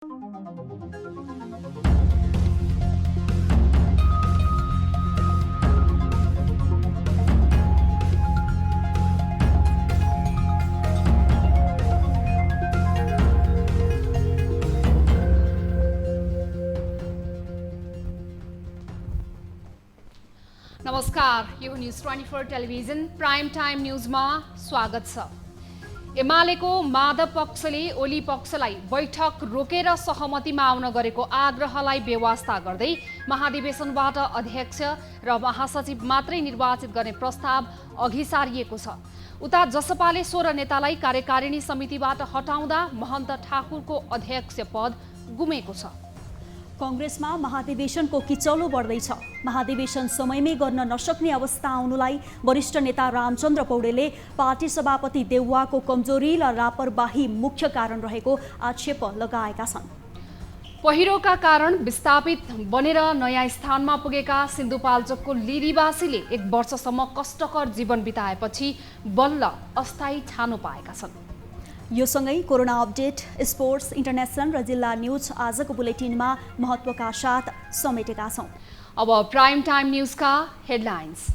नमस्कार, यो news 24 television prime time न्यूजमा स्वागत छ। एमालेको माधव पक्षले ओली पक्षलाई बैठक रोकेर सहमतिमा आउन गरेको आग्रहलाई बेवास्ता गर्दै महाधिवेशनबाट अध्यक्ष र महासचिव मात्रै निर्वाचित गर्ने प्रस्ताव अघि सारिएको छ। उता जसपाले 16 नेतालाई कार्यकारिणी समितिबाट हटाउँदा महन्त ठाकुरको अध्यक्ष पद गुमेको छ। कांग्रेसमा महाधिवेशनको किचलो बढ्दैछ। महाधिवेशन समयमै गर्न नसक्ने अवस्था आउनुलाई वरिष्ठ नेता रामचन्द्र पौडेलले पार्टी सभापति देउवाको कमजोरी र लापरवाही मुख्य कारण रहेको आक्षेप लगाएका छन्। पहिरोका कारण विस्थापित बनेर नयाँ स्थानमा पुगेका सिन्धुपाल्चोकको लिलीवासीले 1 वर्षसम्म कष्टकर जीवन बिताएपछि बल्ल अस्थायी छानो पाएका छन्। यो सँगै कोरोना अपडेट, स्पोर्ट्स, इन्टरनेसनल र जिल्ला न्यूज आजको बुलेटिनमा महत्त्वका साथ समेटेका छौं। अब प्राइम टाइम न्यूजका हेडलाइन्स।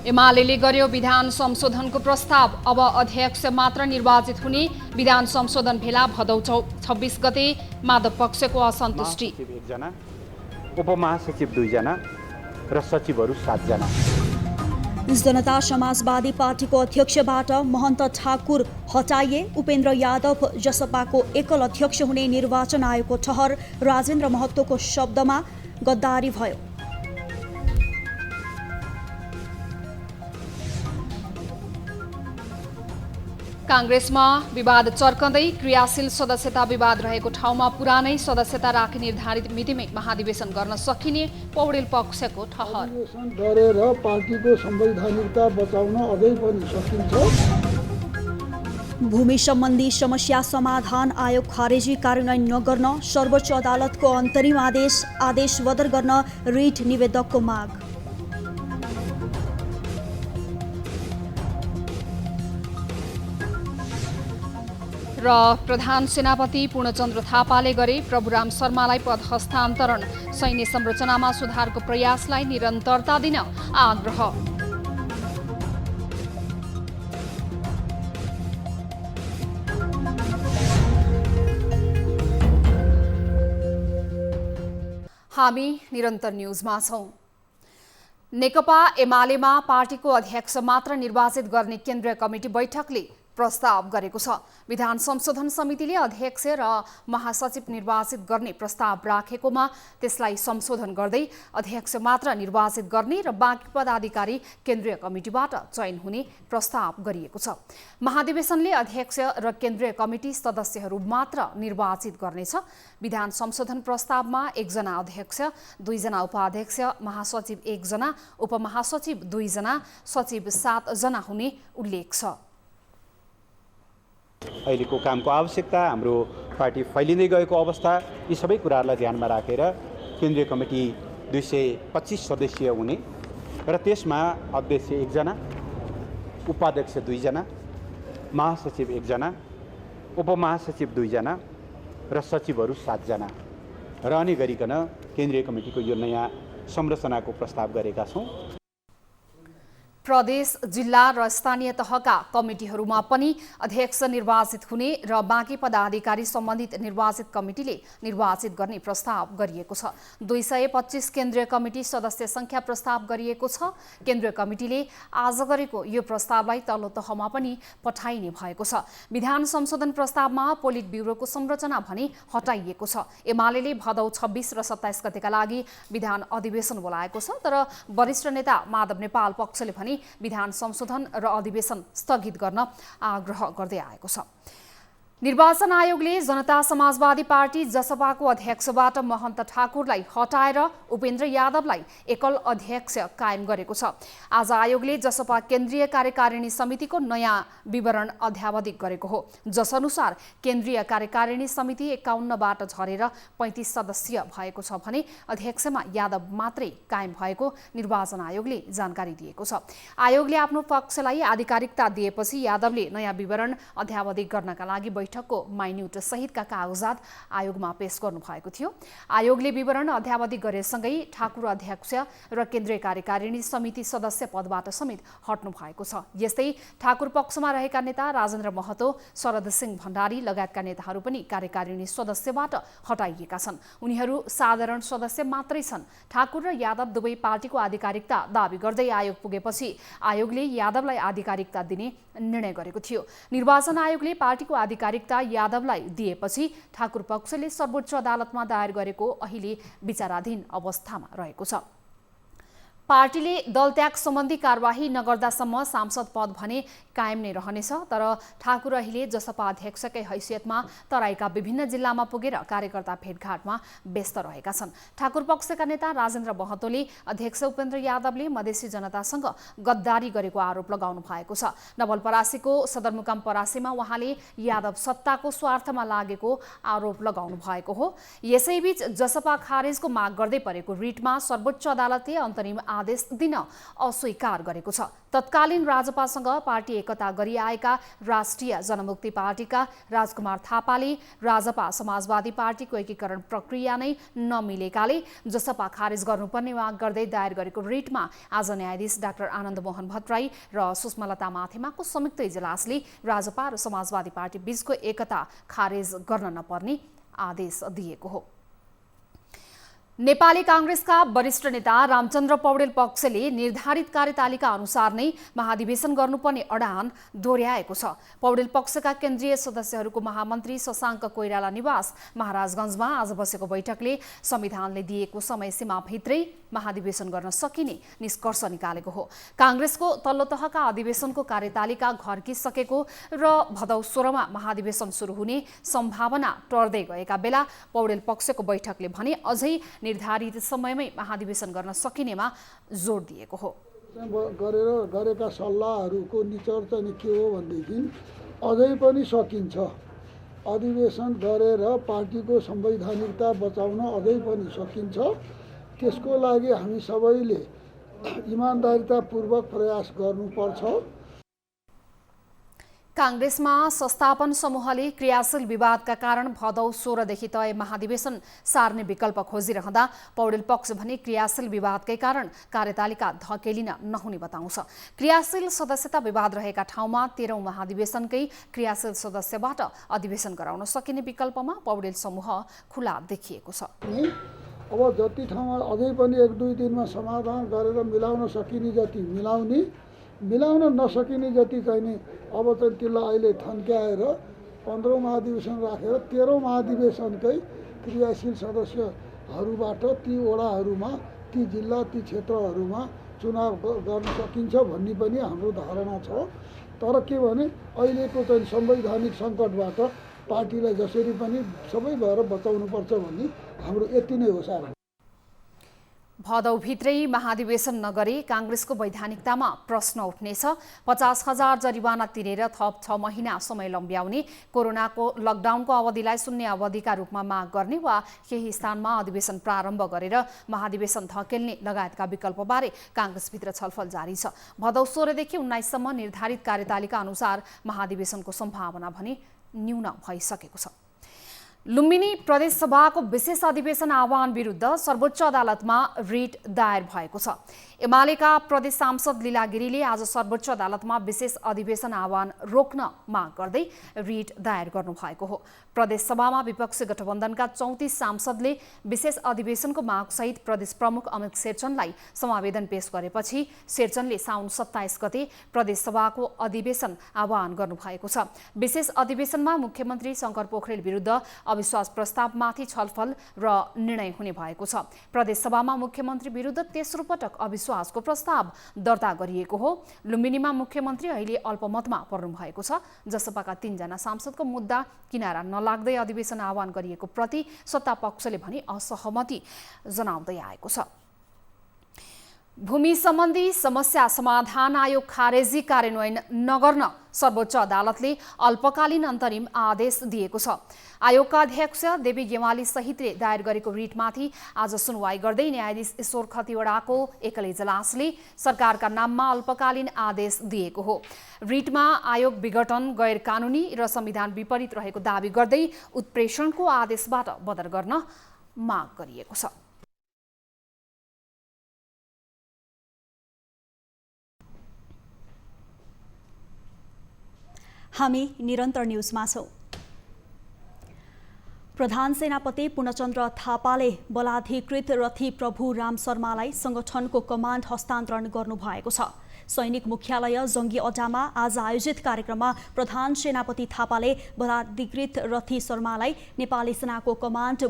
एमालेले गर्यो विधान संशोधनको प्रस्ताव, अब अध्यक्ष मात्र निर्वाचित हुने। विधान संशोधन भेला भदौ 26 गते। माधव पक्षको असन्तुष्टि। महासचिव 1 जना, उपमहासचिव 2 जना र सचिवहरू 7 जना। जनता समाजवादी पार्टीको अध्यक्षबाट महन्त ठाकुर हटाइए। उपेन्द्र यादव जसपाको एकल अध्यक्ष हुने निर्वाचन आयोगको ठहर। राजेन्द्र महतोको शब्दमा गद्दारी भयो। कांग्रेसमा विवाद चर्कँदै क्रियाशील सदस्यता विवाद रहेको ठाउँमा पुरानै सदस्यता राखी निर्धारित मितिमै महाधिवेशन गर्न सकिने पौडेल पक्षको ठहर। गरेर पार्टीको संवैधानिकता बचाउन अझै पनि सकिन्छ। भूमि सम्बन्धी समस्या समाधान आयोग खारेजी कार्यान्वयन नगर्न सर्वोच्च अदालतको अन्तरिम आदेश बदर गर्न रिट निवेदकको माग। र प्रधान सेनापति पूर्णचन्द्र थापाले गरे प्रभुराम शर्मालाई पद हस्तान्तरण। सैन्य संरचनामा सुधारको प्रयासलाई निरन्तरता दिन आग्रह। हामी निरन्तर न्यूजमा छौं। नेकपा एमालेमा पार्टीको अध्यक्ष मात्र निर्वाचित गर्ने केन्द्रीय कमिटी बैठकले प्रस्ताव गरेको छ। विधान संशोधन समितिले अध्यक्ष र महासचिव निर्वाचित गर्ने प्रस्ताव राखेकोमा त्यसलाई संशोधन गर्दै अध्यक्ष मात्र निर्वाचित गर्ने र बाँकी पदाधिकारी केन्द्रीय कमिटीबाट चयन हुने प्रस्ताव गरिएको छ। महाधिवेशनले अध्यक्ष र केन्द्रीय कमिटी सदस्यहरू मात्र निर्वाचित गर्नेछ। विधान संशोधन प्रस्तावमा 1 जना अध्यक्ष, 2 जना उपाध्यक्ष, महासचिव 1 जना, उपमहासचिव 2 जना, सचिव 7 जना हुने उल्लेख छ। अहिलेको कामको आवश्यकता, हाम्रो पार्टी फैलिँदै गएको अवस्था, यी सबै कुराहरूलाई ध्यानमा राखेर केन्द्रीय कमिटी 225 सदस्यीय हुने र त्यसमा अध्यक्ष 1 जना, उपाध्यक्ष 2 जना, महासचिव 1 जना, उपमहासचिव 2 जना र सचिवहरू 7 जना रहने गरिकन केन्द्रीय कमिटीको यो नयाँ संरचनाको प्रस्ताव गरेका छौँ। प्रदेश, जिल्ला र स्थानीय तहका कमिटीहरूमा पनि अध्यक्ष निर्वाचित हुने र बाँकी पदाधिकारी सम्बन्धित निर्वाचित कमिटीले निर्वाचित गर्ने प्रस्ताव गरिएको छ। 225 केन्द्रीय कमिटी सदस्य संख्या प्रस्ताव गरिएको छ। केन्द्रीय कमिटीले आज गरेको यो प्रस्तावलाई तल्लो तहमा पनि पठाइने भएको छ। विधान संशोधन प्रस्तावमा पोलिट ब्युरोको संरचना भने हटाइएको छ। एमालेले भदौ 26 र 27 गतेका लागि विधान अधिवेशन बोलाएको छ, तर वरिष्ठ नेता माधव नेपाल पक्षले भने विधान संशोधन र अधिवेशन स्थगित गर्न आग्रह गर्दै आएको छ। निर्वाचन आयोगले जनता समाजवादी पार्टी जसपाको अध्यक्षबाट महन्त ठाकुरलाई हटाएर उपेन्द्र यादवलाई एकल अध्यक्ष कायम गरेको छ। आज आयोगले जसपा केन्द्रीय कार्यकारिणी समितिको नयाँ विवरण अध्यावधिक गरेको हो, जसअनुसार केन्द्रीय कार्यकारिणी समिति 51बाट झरेर 35 सदस्यीय भएको छ भने अध्यक्षमा यादव मात्रै कायम भएको निर्वाचन आयोगले जानकारी दिएको छ। आयोगले आफ्नो पक्षलाई आधिकारिकता दिएपछि यादवले नयाँ विवरण अध्यावधिक गर्नका लागि बैठकको माइन्युट सहितका कागजात आयोगमा पेश गर्नुभएको थियो। आयोगले विवरण अध्यावधि गरेसँगै ठाकुर अध्यक्ष र केन्द्रीय कार्यकारिणी समिति सदस्य पदबाट समेत हट्नु भएको छ। यस्तै ठाकुर पक्षमा रहेका नेता राजेन्द्र महतो, शरद सिंह भण्डारी लगायतका नेताहरू पनि कार्यकारिणी सदस्यबाट हटाइएका छन्। उनीहरू साधारण सदस्य मात्रै छन्। ठाकुर र यादव दुवै पार्टीको आधिकारिकता दाबी गर्दै आयोग पुगेपछि आयोगले यादवलाई आधिकारिकता दिने निर्णय गरेको थियो। निर्वाचन आयोगले पार्टीको आधिकारिकता यादवलाई दिएपछि ठाकुर पक्षले सर्वोच्च अदालतमा दायर गरेको अहिले विचाराधीन अवस्थामा रहेको छ। पार्टीले दलत्याग सम्बन्धी कारवाही नगर्दासम्म सांसद पद भने कायम नै रहनेछ। तर ठाकुर अहिले जसपा अध्यक्षकै हैसियतमा तराईका विभिन्न जिल्लामा पुगेर कार्यकर्ता भेटघाटमा व्यस्त रहेका छन्। ठाकुर पक्षका नेता राजेन्द्र महतोले अध्यक्ष उपेन्द्र यादवले मधेसी जनतासँग गद्दारी गरेको आरोप लगाउनु भएको छ। नवलपरासीको सदरमुकाम परासीमा उहाँले यादव सत्ताको स्वार्थमा लागेको आरोप लगाउनु भएको हो। यसैबीच जसपा खारेजको माग गर्दै परेको रिटमा सर्वोच्च अदालतले अन्तरिम आदेश दिन अस्वीकार गरेको छ। तत्कालीन राजपासँग पार्टी एकता गरी आएका राष्ट्रिय जनमुक्ति पार्टीका राजकुमार थापाले राजपा समाजवादी पार्टीको एकीकरण प्रक्रिया नै नमिलेकाले जसपा खारेज गर्नुपर्ने माग गर्दै दायर गरेको रिटमा आज न्यायाधीश डाक्टर आनन्द मोहन भट्टराई र सुषमालता माथेमाको संयुक्त इजलासले राजपा र समाजवादी पार्टी बीचको एकता खारेज गर्न नपर्ने आदेश दिएको हो। नेपाली कांग्रेसका वरिष्ठ नेता रामचन्द्र पौडेल पक्षले निर्धारित कार्यतालिका अनुसार नै महाधिवेशन गर्नुपर्ने अडान दोहोर्याएको छ। पौडेल पक्षका केन्द्रीय सदस्यहरूको महामन्त्री शशाङ्क कोइराला निवास महाराजगञ्जमा आज बसेको बैठकले संविधानले दिएको समयसीमाभित्रै महाधिवेशन गर्न सकिने निष्कर्ष निकालेको हो। कांग्रेसको तल्लो तहका अधिवेशनको कार्यतालिका घर्किसकेको र भदौ 16 मा महाधिवेशन सुरु हुने सम्भावना टर्दै गएका बेला पौडेल पक्षको बैठकले भने अझै निर्धारित समयमै महाधिवेशन गर्न सकिनेमा जोड दिएको हो। गरेका सल्लाहहरूको निचोड चाहिँ के हो भनेदेखि अझै पनि सकिन्छ। अधिवेशन गरेर पार्टीको संवैधानिकता बचाउन अझै पनि सकिन्छ। त्यसको लागि हामी सबैले इमानदारीतापूर्वक प्रयास गर्नुपर्छ। कांग्रेसमा संस्थापन समूहले क्रियाशील विवादका कारण भदौ 16 देखि तय महाधिवेशन सार्ने विकल्प खोजिरहँदा पौडेल पक्ष भने क्रियाशील विवादकै कारण कार्यतालिका धकेलिन नहुने बताउँछ। क्रियाशील सदस्यता विवाद रहेका ठाउँमा 13औं महाधिवेशनकै क्रियाशील सदस्यबाट अधिवेशन गराउन सकिने विकल्पमा पौडेल समूह खुला देखिएको छ। अब जति ठाउँमा अझै पनि 1-2 दिनमा समाधान गरेर मिलाउन सकिने जति मिलाउन नसकिने जति चाहिँ अब चाहिँ त्यसलाई अहिले थन्क्याएर 15औं महाधिवेशन राखेर 13औं महाधिवेशनकै क्रियाशील सदस्यहरूबाट ती वडाहरूमा, ती जिल्ला, ती क्षेत्रहरूमा चुनाव गर्न सकिन्छ भन्ने पनि हाम्रो धारणा छ। तर के भने अहिलेको चाहिँ संवैधानिक सङ्कटबाट पार्टीलाई जसरी पनि सबै भएर बचाउनुपर्छ भन्ने हाम्रो यति नै हो सार। भदौभित्रै महाधिवेशन नगरे कांग्रेसको वैधानिकतामा प्रश्न उठ्नेछ। 50,000 जरिवाना तिरेर थप 6 महिना समय लम्ब्याउने, कोरोनाको लकडाउनको अवधिलाई शून्य अवधिका रूपमा माग गर्ने वा केही स्थानमा अधिवेशन प्रारम्भ गरेर महाधिवेशन धकेल्ने लगायतका विकल्पबारे कांग्रेसभित्र छलफल जारी छ। भदौ 16 देखि 19 सम्म निर्धारित कार्यतालिका अनुसार महाधिवेशनको सम्भावना भने न्यून भइसकेको छ। लुम्बिनी प्रदेश सभाको विशेष अधिवेशन आह्वान विरुद्ध सर्वोच्च अदालतमा रिट दायर भएको छ। एमालेका प्रदेश सांसद लीला गिरीले आज सर्वोच्च अदालतमा विशेष अधिवेशन आह्वान रोक्न माग गर्दै रिट दायर गर्नुभएको हो। प्रदेश सभामा विपक्षी गठबन्धनका 34 सांसदले विशेष अधिवेशनको मागसहित प्रदेश प्रमुख अमित शेरचनलाई समावेदन पेश गरेपछि शेरचनले साउन 27 गते प्रदेश सभाको अधिवेशन आह्वान गर्नुभएको छ। विशेष अधिवेशनमा मुख्यमन्त्री शंकर पोखरेल विरुद्ध अविश्वास प्रस्तावमाथि छलफल र निर्णय हुने भएको छ। प्रदेश सभामा मुख्यमन्त्री विरुद्ध तेस्रो पटक अविश्वासको प्रस्ताव दर्ता गरिएको हो। लुम्बिनीमा मुख्यमन्त्री अहिले अल्पमतमा पर्नु भएको छ। जसपाका 3 जना सांसदको मुद्दा किनारा नलाग्दै अधिवेशन आह्वान गरिएको प्रति सत्ता पक्षले भने असहमति जनाउँदै आएको छ। भूमि सम्बन्धी समस्या समाधान आयोग खारेजी कार्यान्वयन नगर्न सर्वोच्च अदालतले अल्पकालीन अन्तरिम आदेश दिएको छ। आयोगका अध्यक्ष देवी गेवाली सहितले दायर गरेको रिटमाथि आज सुनवाई गर्दै न्यायाधीश ईश्वर खतिवडाको एकल इजलासले सरकारका नाममा अल्पकालीन आदेश दिएको हो। रिटमा आयोग विघटन, गैर कानुनी र संविधान विपरीत रहेको दावी गर्दै उत्प्रेषणको आदेशबाट बदर गर्न माग गरिएको छ। हामी निरन्तर न्युजमा छौं। प्रधान सेनापति पूर्णचन्द्र थापाले बलाधिकृत रथी प्रभु राम शर्मालाई संगठनको कमान्ड हस्तान्तरण गर्नुभएको छ। सैनिक मुख्यालय जङ्गी अड्डामा आज आयोजित कार्यक्रममा प्रधान सेनापति थापाले बलाधिकृत रथी शर्मालाई नेपाली सेनाको कमान्ड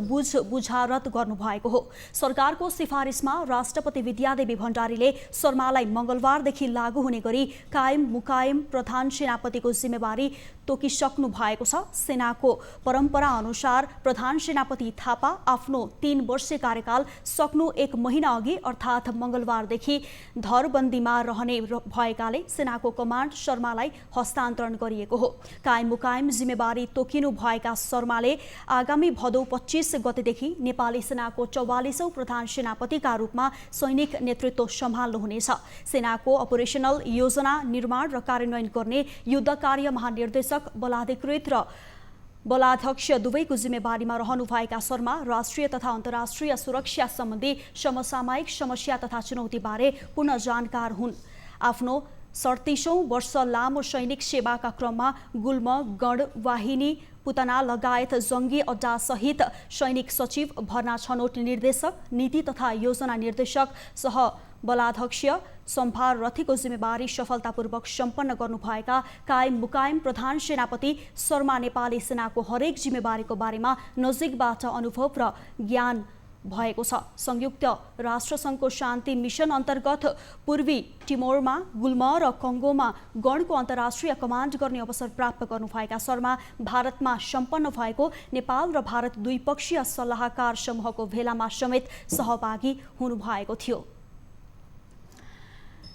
बुझारत गर्नुभएको हो। सरकारको सिफारिसमा राष्ट्रपति विद्यादेवी भण्डारीले शर्मालाई मंगलबारदेखि लागू हुने गरी कायम मुकायम प्रधान सेनापतिको जिम्मेवारी तोकिसक्नु भएको छ। सेनाको परम्परा अनुसार प्रधान सेनापति थापा आफ्नो 3 वर्षे कार्यकाल सक्नु 1 महिना अघि अर्थात् मंगलबारदेखि धरबन्दीमा रहने भएकाले सेनाको कमान्ड शर्मालाई हस्तान्तरण गरिएको हो। कायम मुकायम जिम्मेवारी तोकिनु भएका शर्माले आगामी भदौ 25 गतेदेखि नेपाली सेनाको 44औं प्रधान सेनापतिका रूपमा सैनिक नेतृत्व सम्हाल्नुहुनेछ। सेनाको अपरेसनल योजना निर्माण र कार्यान्वयन गर्ने युद्ध कार्य महानिर्देशक बलाधिकृत र बलाध्यक्ष दुवैको जिम्मेवारीमा रहनुभएका शर्मा राष्ट्रिय तथा अन्तर्राष्ट्रिय सुरक्षा सम्बन्धी समसामयिक समस्या तथा चुनौतीबारे पूर्ण जानकार हुन्। आफ्नो 37औं वर्ष लामो सैनिक सेवाका क्रममा गुल्म, गढ, वाहिनी, पुतना लगायत जङ्गी अड्डा सहित सैनिक सचिव, भर्ना छनौट निर्देशक, नीति तथा योजना निर्देशक सह बलाध्यक्ष सम्भार रथीको जिम्मेवारी सफलतापूर्वक सम्पन्न गर्नुभएका कायम मुकायम प्रधान सेनापति शर्मा नेपाली सेनाको हरेक जिम्मेवारीको बारेमा नजिकबाट अनुभव र ज्ञान भएको छ। संयुक्त राष्ट्रसङ्घको शान्ति मिसन अन्तर्गत पूर्वी टिमोरमा, गुल्म र कङ्गोमा गणको अन्तर्राष्ट्रिय कमान्ड गर्ने अवसर प्राप्त गर्नुभएका शर्मा भारतमा सम्पन्न भएको नेपाल र भारत द्विपक्षीय सल्लाहकार समूहको भेलामा समेत सहभागी हुनुभएको थियो।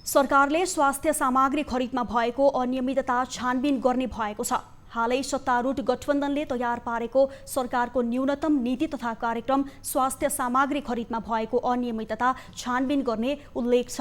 सरकारले स्वास्थ्य सामग्री खरिदमा भएको अनियमितता छानबिन गर्ने भएको छ। हालै सत्तारूढ गठबन्धनले तयार पारेको सरकारको न्यूनतम नीति तथा कार्यक्रम स्वास्थ्य सामग्री खरिदमा भएको अनियमितता छानबिन गर्ने उल्लेख छ।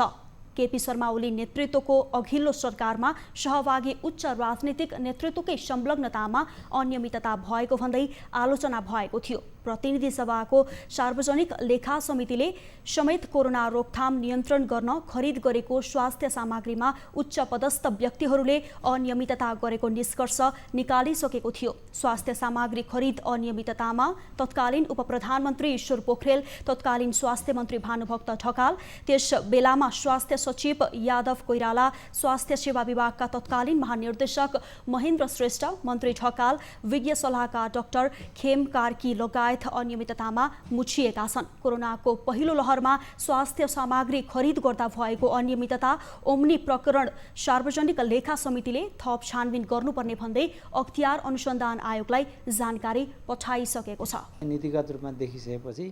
केपी शर्मा ओली नेतृत्वको अघिल्लो सरकारमा सहभागी उच्च राजनीतिक नेतृत्वकै संलग्नतामा अनियमितता भएको भन्दै आलोचना भएको थियो। प्रतिनिधि सभाको सार्वजनिक लेखा समितिले समेत कोरोना रोकथाम नियन्त्रण गर्न खरिद गरेको स्वास्थ्य सामग्रीमा उच्च पदस्थ व्यक्तिहरूले अनियमितता गरेको निष्कर्ष निकालिसकेको थियो। स्वास्थ्य सामग्री खरिद अनियमिततामा तत्कालीन उपप्रधानमन्त्री ईश्वर पोखरेल, तत्कालीन स्वास्थ्य मन्त्री भानुभक्त ढकाल, त्यस बेलामा स्वास्थ्य सचिव यादव कोइराला, स्वास्थ्य सेवा विभागका तत्कालीन महानिर्देशक महेन्द्र श्रेष्ठ, मन्त्री ढकाल, विज्ञ सल्लाहकार डाक्टर खेम कार्की लगायत अनियमिततामा मुछिएका छन्। कोरोनाको पहिलो लहरमा स्वास्थ्य सामग्री खरिद गर्दा भएको अनियमितता ओम्नी प्रकरण सार्वजनिक लेखा समितिले थप छानबिन गर्नुपर्ने भन्दै अख्तियार अनुसन्धान आयोगलाई जानकारी पठाइसकेको छ। नीतिगत रूपमा देखिसकेपछि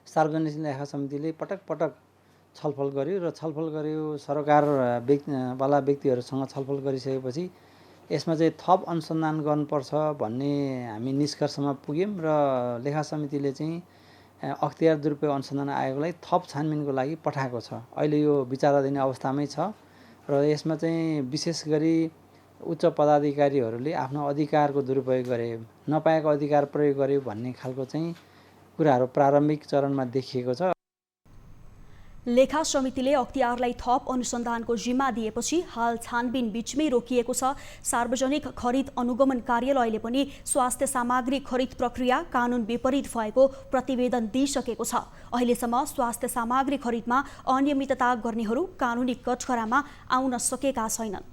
सार्वजनिक लेखा समितिले पटक पटक छलफल गर्यो र छलफल गर्यो सरकारवाला व्यक्तिहरूसँग छलफल गरिसकेपछि यसमा चाहिँ थप अनुसन्धान गर्नुपर्छ भन्ने हामी निष्कर्षमा पुग्यौँ र लेखा समितिले चाहिँ अख्तियार दुरुपयोग अनुसन्धान आयोगलाई थप छानबिनको लागि पठाएको छ। अहिले यो विचाराधीन अवस्थामै छ र यसमा चाहिँ विशेष गरी उच्च पदाधिकारीहरूले आफ्नो अधिकारको दुरुपयोग गरे, नपाएको अधिकार प्रयोग गर्यो भन्ने खालको चाहिँ कुराहरू प्रारम्भिक चरणमा देखिएको छ। लेखा समितिले अख्तियारलाई थप अनुसन्धानको जिम्मा दिएपछि हाल छानबिन बीचमै रोकिएको छ। सार्वजनिक खरिद अनुगमन कार्यालयले पनि स्वास्थ्य सामग्री खरिद प्रक्रिया कानुन विपरीत भएको प्रतिवेदन दिइसकेको छ। अहिलेसम्म स्वास्थ्य सामग्री खरिदमा अनियमितता गर्नेहरू कानुनी कठघरामा आउन सकेका छैनन्।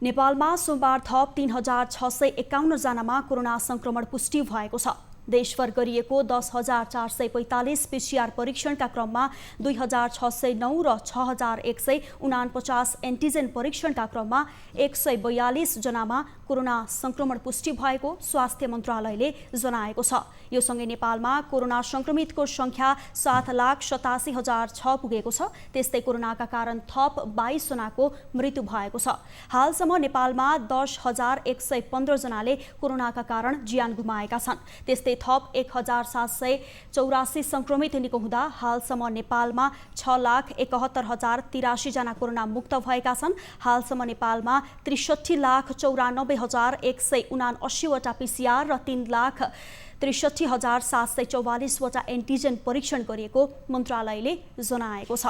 नेपालमा सोमबार थप 3651 जनामा कोरोना संक्रमण पुष्टि भएको छ। देशभर गरिएको 10,445 PCR परीक्षणका क्रममा 2,609 र 6,149 एन्टिजेन परीक्षणका क्रममा 142 जनामा कोरोना संक्रमण पुष्टि भएको स्वास्थ्य मन्त्रालयले जनाएको छ। यो सँगै नेपालमा कोरोना संक्रमितको संख्या 7,87,006 पुगेको छ। त्यस्तै कोरोनाका कारण थप 22 जनाको मृत्यु भएको छ। हालसम्म नेपालमा 10,115 जनाले कोरोनाका कारण ज्यान गुमाएका छन्। त्यस्तै थप 1,784 संक्रमित निको हुँदा हालसम्म नेपालमा 6,71,083 जना कोरोना मुक्त भएका छन्। हालसम्म नेपालमा 63,94,179 वटा PCR र 3,63,744 वटा एन्टिजेन परीक्षण गरिएको मन्त्रालयले जनाएको छ।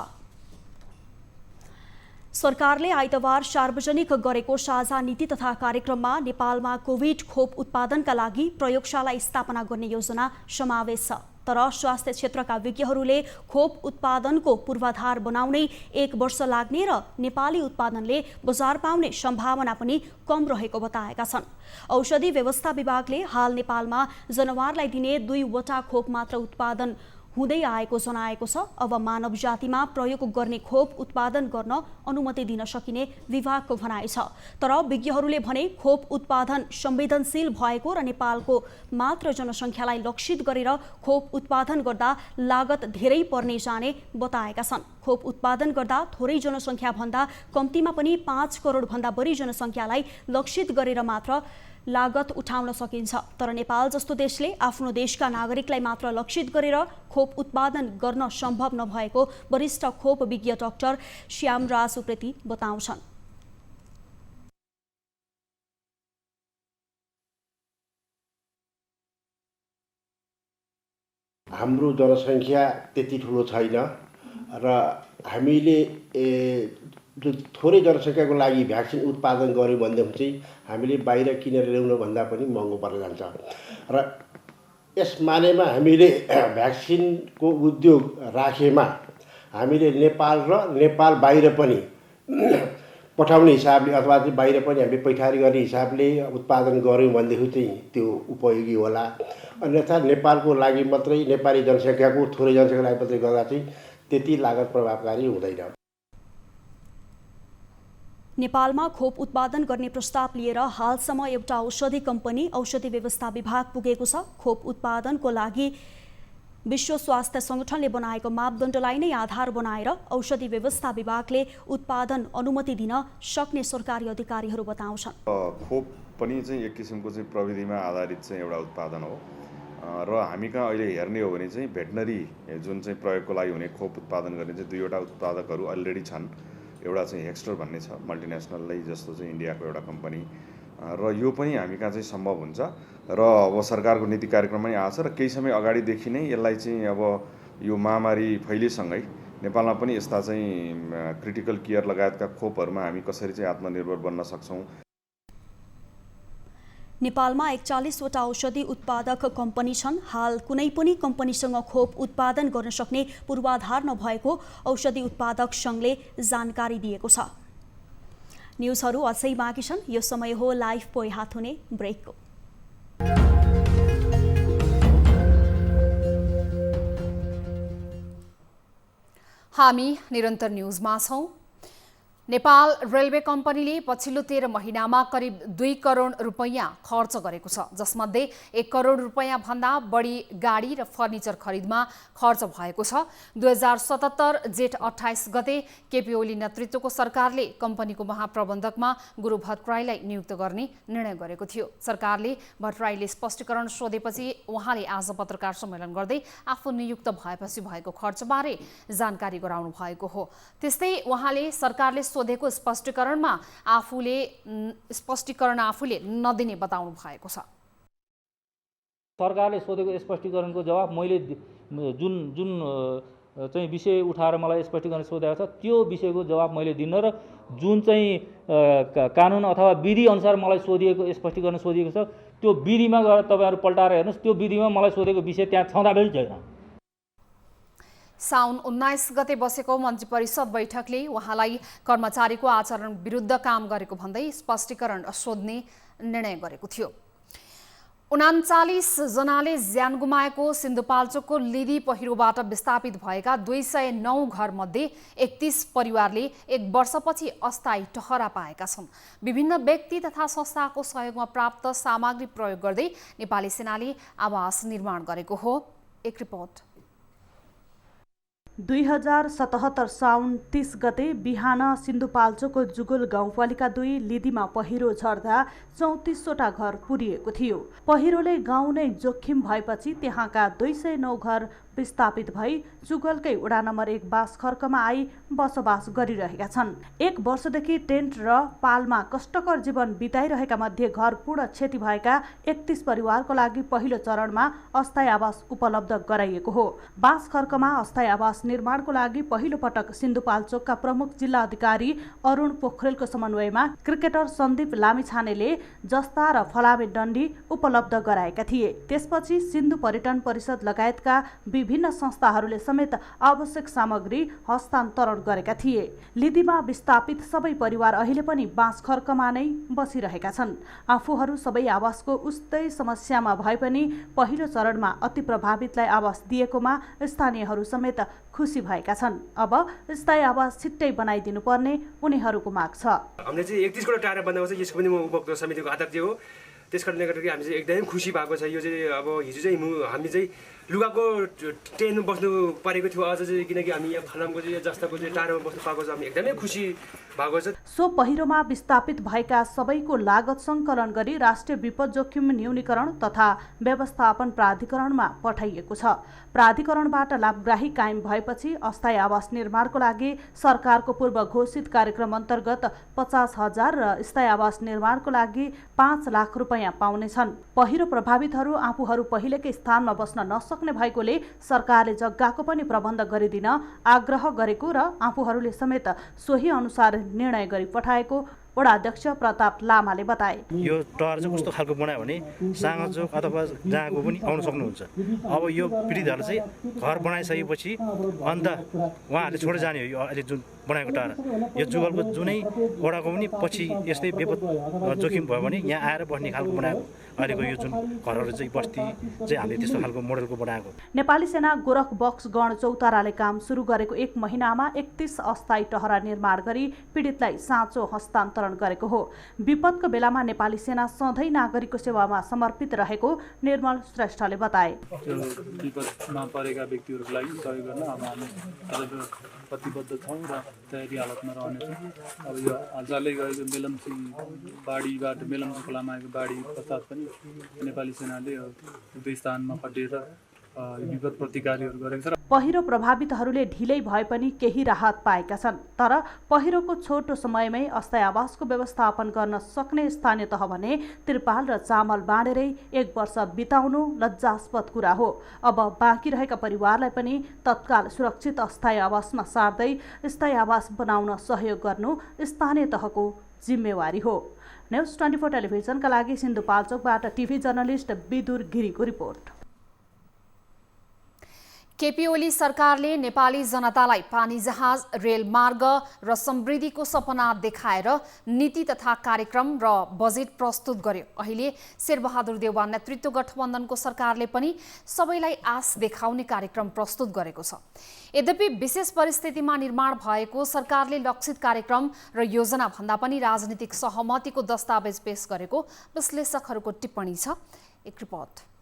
सरकारले आइतबार सार्वजनिक गरेको साझा नीति तथा कार्यक्रममा नेपालमा कोभिड खोप उत्पादनका लागि प्रयोगशाला स्थापना गर्ने योजना समावेश छ। तर स्वास्थ्य क्षेत्रका विज्ञहरूले खोप उत्पादनको पूर्वाधार बनाउनै 1 वर्ष लाग्ने र नेपाली उत्पादनले बजार पाउने सम्भावना पनि कम रहेको बताएका छन्। औषधि व्यवस्था विभागले हाल नेपालमा जनावरलाई दिने 2 वटा खोप मात्र उत्पादन हुँदै आएको जनाएको छ। अब मानव जातिमा प्रयोग गर्ने खोप उत्पादन गर्न अनुमति दिन सकिने विभागको भनाइ छ। तर विज्ञहरूले भने खोप उत्पादन संवेदनशील भएको र नेपालको मात्र जनसङ्ख्यालाई लक्षित गरेर खोप उत्पादन गर्दा लागत धेरै पर्ने जाने बताएका छन्। खोप उत्पादन गर्दा थोरै जनसङ्ख्या भन्दा कम्तीमा पनि 5 करोड भन्दा बढी जनसङ्ख्यालाई लक्षित गरेर मात्र लागत उठाउन सकिन्छ। तर नेपाल जस्तो देशले आफ्नो देशका नागरिकलाई मात्र लक्षित गरेर खोप उत्पादन गर्न सम्भव नभएको वरिष्ठ खोप विज्ञ डाक्टर श्यामराज उप्रेती बताउँछन्। हाम्रो जनसङ्ख्या त्यति ठुलो छैन र हामीले जो थोरै जनसङ्ख्याको लागि भ्याक्सिन उत्पादन गर्यो भनेदेखि चाहिँ हामीले बाहिर किनेर ल्याउनु भन्दा पनि महँगो पर्न जान्छ र यस मानेमा हामीले भ्याक्सिनको उद्योग राखेमा हामीले नेपाल र नेपाल बाहिर पनि पठाउने हिसाबले अथवा चाहिँ बाहिर पनि हामीले पैठारी गर्ने हिसाबले उत्पादन गऱ्यौँ भनेदेखि चाहिँ त्यो उपयोगी होला। अन्यथा नेपालको लागि मात्रै नेपाली जनसङ्ख्याको थोरै जनसङ्ख्याको लागि मात्रै गर्दा चाहिँ त्यति लागत प्रभावकारी हुँदैन। नेपालमा खोप उत्पादन गर्ने प्रस्ताव लिएर हालसम्म एउटा औषधि कम्पनी औषधि व्यवस्था विभाग पुगेको छ। खोप उत्पादनको लागि विश्व स्वास्थ्य सङ्गठनले बनाएको मापदण्डलाई नै आधार बनाएर औषधि व्यवस्था विभागले उत्पादन अनुमति दिन सक्ने सरकारी अधिकारीहरू बताउँछन्। खोप पनि चाहिँ एक किसिमको चाहिँ प्रविधिमा आधारित चाहिँ एउटा उत्पादन हो र हामी कहाँ अहिले हेर्ने हो भने चाहिँ भेटनरी जुन चाहिँ प्रयोगको लागि हुने खोप उत्पादन गर्ने चाहिँ 2 वटा उत्पादकहरू अलरेडी छन्। एउटा चाहिँ हेक्स्टर भन्ने छ मल्टिनेसनलै जस्तो चाहिँ इन्डियाको एउटा कम्पनी र यो पनि हामी कहाँ चाहिँ सम्भव हुन्छ र अब सरकारको नीति कार्यक्रम पनि आएको छ र केही समय अगाडिदेखि नै यसलाई चाहिँ अब यो महामारी फैलिसँगै नेपालमा पनि यस्ता चाहिँ क्रिटिकल केयर लगायतका खोपहरूमा हामी कसरी चाहिँ आत्मनिर्भर बन्न सक्छौँ। नेपालमा 41 वटा औषधि उत्पादक कम्पनी छन्। हाल कुनै पनि कम्पनीसँग खोप उत्पादन गर्न सक्ने पूर्वाधार नभएको औषधि उत्पादक सङ्घले जानकारी दिएको छ। न्युजहरू अझै बाँकी छन्। यो समय हो लाइभ पोइ हात हुने ब्रेकको। हामी निरन्तर न्युजमा छौं। नेपाल रेलवे कम्पनीले पछिल्लो 13 महिनामा करिब 2 करोड रुपैयाँ खर्च गरेको छ, जसमध्ये 1 करोड रुपैयाँ भन्दा बढी गाडी र फर्निचर खरिदमा खर्च भएको छ। 2077 जेठ 28 गते केपी ओली नेतृत्वको सरकारले कम्पनीको महाप्रबन्धकमा गुरु भट्टराईलाई नियुक्त गर्ने निर्णय गरेको थियो। सरकारले भट्टराईले स्पष्टीकरण सोधेपछि उहाँले आज पत्रकार सम्मेलन गर्दै आफू नियुक्त भएपछि भएको खर्चबारे जानकारी गराउनु भएको हो। त्यस्तै उहाँले सरकारले सोधेको स्पष्टीकरण आफूले नदिने बताउनु भएको छ। सरकारले सोधेको स्पष्टीकरणको जवाब मैले जुन चाहिँ विषय उठाएर मलाई स्पष्टीकरण सोधेको छ त्यो विषयको जवाब मैले दिन्न र जुन चाहिँ कानुन अथवा विधि अनुसार मलाई सोधिएको स्पष्टीकरण सोधिएको छ त्यो विधिमा गएर तपाईहरु पल्टाएर हेर्नुस्। त्यो विधिमा मलाई सोधेको विषय त्यहाँ छँदा पनि छैन। साउन 19 गते बसेको मन्त्री परिषद बैठकले उहाँलाई कर्मचारीको आचरण विरुद्ध काम गरेको भन्दै स्पष्टीकरण सोध्ने निर्णय गरेको थियो। 39 जनाले ज्यान गुमाएको सिन्धुपाल्चोकको लिदी पहिरोबाट विस्थापित भएका 209 घरमध्ये 31 परिवारले 1 वर्षपछि अस्थायी टहरा पाएका छन्। विभिन्न व्यक्ति तथा संस्थाको सहयोगमा प्राप्त सामग्री प्रयोग गर्दै नेपाली सेनाले आवास निर्माण गरेको हो। एक रिपोर्ट। 2077 साउन 30 गते बिहान सिन्धुपाल्चोकको जुगुल गाउँपालिका 2 लिदीमा पहिरो झर्दा 34वटा घर पुरिएको थियो। पहिरोले गाउँ नै जोखिम भएपछि त्यहाँका 209 घर विस्थापित भई जुगलकै वडा नम्बर 1 बासखर्कमा आई बसोबास गरिरहेका छन्। 1 वर्षदेखि टेन्ट र पालमा कष्टकर जीवन बिताइरहेका मध्ये घर पूर्ण क्षति भएका 31 परिवारको लागि पहिलो चरणमा अस्थायी आवास उपलब्ध गराइएको हो। बासखर्कमा अस्थायी आवास निर्माणको लागि पहिलो पटक सिन्धुपाल्चोकका प्रमुख जिल्ला अधिकारी अरुण पोखरेलको समन्वयमा क्रिकेटर सन्दीप लामिछानेले जस्ता र फलामे डन्डी उपलब्ध गराएका थिए। त्यसपछि सिन्धु पर्यटन परिषद लगायतका विभिन्न संस्थाहरूले समेत आवश्यक सामग्री हस्तान्तरण गरेका थिए। लिदीमा विस्थापित सबै परिवार अहिले पनि बाँसखर्कमा नै बसिरहेका छन्। आफूहरू सबै आवासको उस्तै समस्यामा भए पनि पहिलो चरणमा अति प्रभावितलाई आवास दिएकोमा स्थानीयहरू समेत खुसी भएका छन्। अब स्थायी आवास छिट्टै बनाइदिनु पर्ने उनीहरूको माग छ। हामीले चाहिँ 31 वटा टाढा बनाएको छ। यसको पनि म उपभोक्ता समितिको अध्यक्ष हो। त्यसकारणले गर्दाखेरि हामी चाहिँ एकदमै खुसी भएको छ। यो चाहिँ अब हिजो चाहिँ हामी चाहिँ लुगाको टेनमा बस्नु परेको थियो। अझ चाहिँ किनकि हामी यहाँ फलामको चाहिँ जस्ताको चाहिँ टाढोमा बस्नु पाएको छ। हामी एकदमै खुसी भएको छ। सो पहिरोमा विस्थापित भएका सबैको लागत सङ्कलन गरी राष्ट्रिय विपद जोखिम न्यूनीकरण तथा व्यवस्थापन प्राधिकरणमा पठाइएको छ। प्राधिकरणबाट लाभग्राही कायम भएपछि अस्थायी आवास निर्माणको लागि सरकारको पूर्व घोषित कार्यक्रम अन्तर्गत 50,000 र स्थायी आवास निर्माणको लागि 5 लाख रुपैयाँ पाउनेछन्। पहिरो प्रभावितहरू आफूहरू पहिलेकै स्थानमा बस्न नसक्ने भएकोले सरकारले जग्गाको पनि प्रबन्ध गरिदिन आग्रह गरेको र आफूहरूले समेत सोही अनुसार निर्णय गरी पठाएको वडा अध्यक्ष प्रताप लामाले बताए। यो टहर चाहिँ कस्तो खालको बनायो भने साँगचोक अथवा जहाँको पनि आउन सक्नुहुन्छ। अब यो पीडितहरूले चाहिँ घर बनाइसकेपछि अन्त उहाँहरूले छोडेर जाने हो। यो अहिले जुन बनाएको टहर यो जुगलको जुनै वडाको पनि पछि यस्तै विपद जोखिम भयो भने यहाँ आएर बस्ने खालको बनाएको अहिलेको यो जुन घरहरू चाहिँ बस्ती चाहिँ हामीले त्यस्तो खालको मोडलको बनाएको। नेपाली सेना गोरख बक्स गण चौताराले काम सुरु गरेको 1 महिनामा 31 अस्थायी टहरा निर्माण गरी पीडितलाई साँचो हस्तान्तरण गरेको हो। विपदको बेलामा नेपाली सेना सधैँ नागरिकको सेवामा समर्पित रहेको निर्मल श्रेष्ठले बताए। विपदमा परेका व्यक्तिहरूको लागि सहयोग गर्न अब हामी प्रतिबद्ध छौँ र तयारी हालतमा रहनेछौँ। अब यो हालसालै गएको मेलम्ची बाढीबाट मेलम्ची खोलामा आएको बाढी पश्चात पनि नेपाली सेनाले दुई स्थानमा खटेर विपद प्रतिकारीहरू गरेको छ। पहिरो प्रभावितहरूले ढिलै भए पनि केही राहत पाएका छन्। तर पहिरोको छोटो समयमै अस्थायी आवासको व्यवस्थापन गर्न सक्ने स्थानीय तह भने त्रिपाल र चामल बाँडेरै 1 वर्ष बिताउनु लज्जास्पद कुरा हो। अब बाँकी रहेका परिवारलाई पनि तत्काल सुरक्षित अस्थायी आवासमा सार्दै स्थायी आवास बनाउन सहयोग गर्नु स्थानीय तहको जिम्मेवारी हो। न्युज 24 टेलिभिजनका लागि सिन्धुपाल्चोकबाट टिभी जर्नलिस्ट विदुर गिरीको रिपोर्ट। केपी ओली सरकारले नेपाली जनतालाई पानी जहाज, रेलमार्ग र समृद्धिको सपना देखाएर नीति तथा कार्यक्रम र बजेट प्रस्तुत गर्यो। अहिले शेरबहादुर देउवा नेतृत्व गठबन्धनको सरकारले पनि सबैलाई आश देखाउने कार्यक्रम प्रस्तुत गरेको छ। यद्यपि विशेष परिस्थितिमा निर्माण भएको सरकारले लक्षित कार्यक्रम र योजना भन्दा पनि राजनीतिक सहमतिको दस्तावेज पेश गरेको विश्लेषकहरूको टिप्पणी छ। एक रिपोर्ट।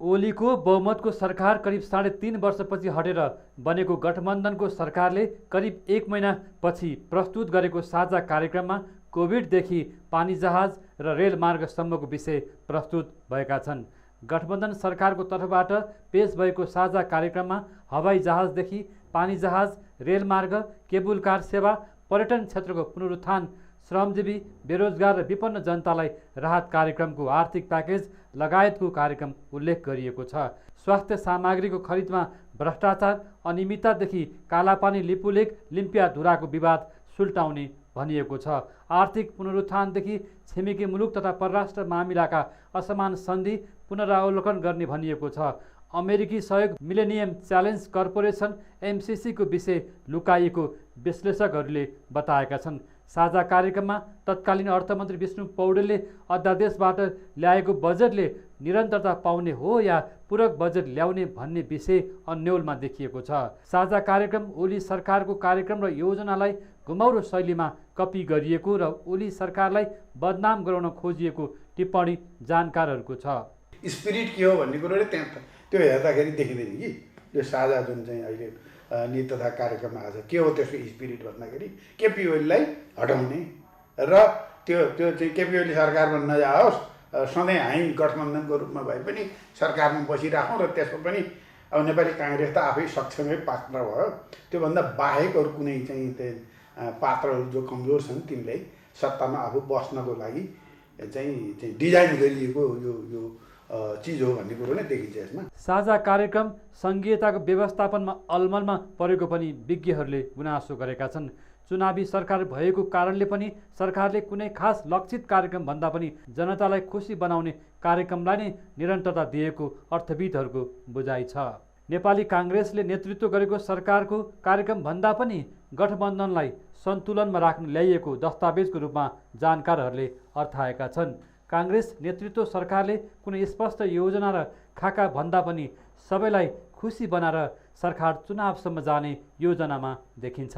ओलीको बहुमतको सरकार करिब 3.5 वर्षपछि हटेर बनेको गठबन्धनको सरकारले करिब 1 महिनापछि प्रस्तुत गरेको साझा कार्यक्रममा कोभिडदेखि पानी जहाज र रेलमार्गसम्मको विषय प्रस्तुत भएका छन्। गठबन्धन सरकारको तर्फबाट पेश भएको साझा कार्यक्रममा हवाई जहाजदेखि पानी जहाज, रेलमार्ग, केबुल कार सेवा, पर्यटन क्षेत्रको पुनरुत्थान, श्रमजीवी, बेरोजगार र विपन्न जनतालाई राहत कार्यक्रमको आर्थिक प्याकेज लगायतको कार्यक्रम उल्लेख गरिएको छ। स्वास्थ्य सामग्रीको खरिदमा भ्रष्टाचार, अनियमिततादेखि कालापानी, लिपुलेक, लिम्पियाधुराको विवाद सुल्टाउने भनिएको छ। आर्थिक पुनरुत्थानदेखि छिमेकी मुलुक तथा परराष्ट्र मामिलाका असमान सन्धि पुनरावलोकन गर्ने भनिएको छ। अमेरिकी सहयोग, मिलेनियम च्यालेन्ज कर्पोरेसन MCC को विषय लुकाइएको विश्लेषकहरूले बताएका छन्। साझा कार्यक्रममा तत्कालीन अर्थमन्त्री विष्णु पौडेलले अध्यादेशबाट ल्याएको बजेटले निरन्तरता पाउने हो या पूरक बजेट ल्याउने भन्ने विषय अन्यलमा देखिएको छ। साझा कार्यक्रम ओली सरकारको कार्यक्रम र योजनालाई घुमाउरो शैलीमा कपी गरिएको र ओली सरकारलाई बदनाम गराउन खोजिएको टिप्पणी जानकारहरूको छ। स्पिरिट के हो भन्ने कुरोले त्यहाँ त्यो हेर्दाखेरि देखिँदैन कि यो साझा जुन चाहिँ अहिले नीति तथा कार्यक्रममा आएको छ के हो त्यसको स्पिरिट भन्दाखेरि केपी ओलीलाई हटाउने र त्यो चाहिँ केपी ओली सरकारमा नजाओस्, सधैँ हामी गठबन्धनको रूपमा भए पनि सरकारमा बसिराखौँ र त्यसमा पनि अब नेपाली काङ्ग्रेस त आफै सक्षमै पात्र भयो। त्योभन्दा बाहेक अरू कुनै चाहिँ पात्रहरू जो कमजोर छन् तिनलाई सत्तामा आफू बस्नको लागि चाहिँ डिजाइन गरिएको यो चिज हो भन्ने कुरो नै देखिन्छ यसमा। साझा कार्यक्रम सङ्घीयताको व्यवस्थापनमा अलमलमा परेको पनि विज्ञहरूले गुनासो गरेका छन्। चुनावी सरकार भएको कारणले पनि सरकारले कुनै खास लक्षित कार्यक्रम भन्दा पनि जनतालाई खुसी बनाउने कार्यक्रमलाई नै निरन्तरता दिएको अर्थविदहरूको बुझाइ छ। नेपाली काङ्ग्रेसले नेतृत्व गरेको सरकारको कार्यक्रम भन्दा पनि गठबन्धनलाई सन्तुलनमा राख्न ल्याइएको दस्तावेजको रूपमा जानकारहरूले अर्थाएका छन्। काङ्ग्रेस नेतृत्व सरकारले कुनै स्पष्ट योजना र खाका भन्दा पनि सबैलाई खुसी बनाएर सरकार चुनावसम्म जाने योजनामा देखिन्छ।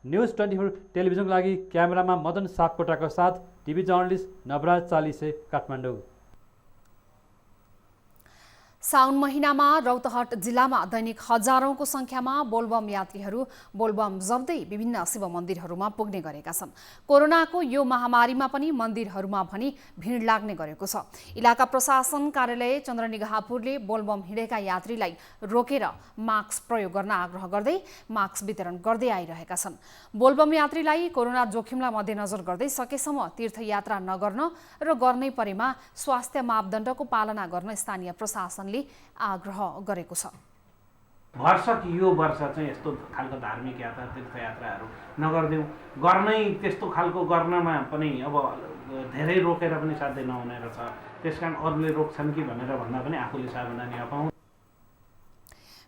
न्युज 24 टेलिभिजनको लागि क्यामेरामा मदन सापकोटाको साथ टिभी जर्नलिस्ट नवराज चालिसे, काठमाडौँ। साउन महिनामा रौतहट जिल्लामा दैनिक हजारौंको संख्यामा बोलबम यात्रीहरू बोलबम जप्दै विभिन्न शिव मन्दिरहरूमा पुग्ने गरेका छन्। कोरोनाको यो महामारीमा पनि मन्दिरहरूमा भने भिड लाग्ने गरेको छ। इलाका प्रशासन कार्यालय चन्द्रनिगाहपुरले बोलबम हिँडेका यात्रीलाई रोकेर मास्क प्रयोग गर्न आग्रह गर्दै मास्क वितरण गर्दै आइरहेका छन्। बोलबम यात्रीलाई कोरोना जोखिमलाई मध्यनजर गर्दै सकेसम्म तीर्थयात्रा नगर्न र गर्नै परेमा स्वास्थ्य मापदण्डको पालना गर्न स्थानीय प्रशासन आग्रह गरेको छ। भरसक यो वर्ष चाहिँ यस्तो खालको धार्मिक यात्रा तीर्थयात्राहरू नगरिदेऊ, गर्नै त्यस्तो खालको गर्नमा पनि अब धेरै रोकेर पनि साध्य नहुने रहेछ। त्यसकारण अरूले रोक्छन् कि भनेर भन्दा पनि आफूले सावधानी अपाउँ।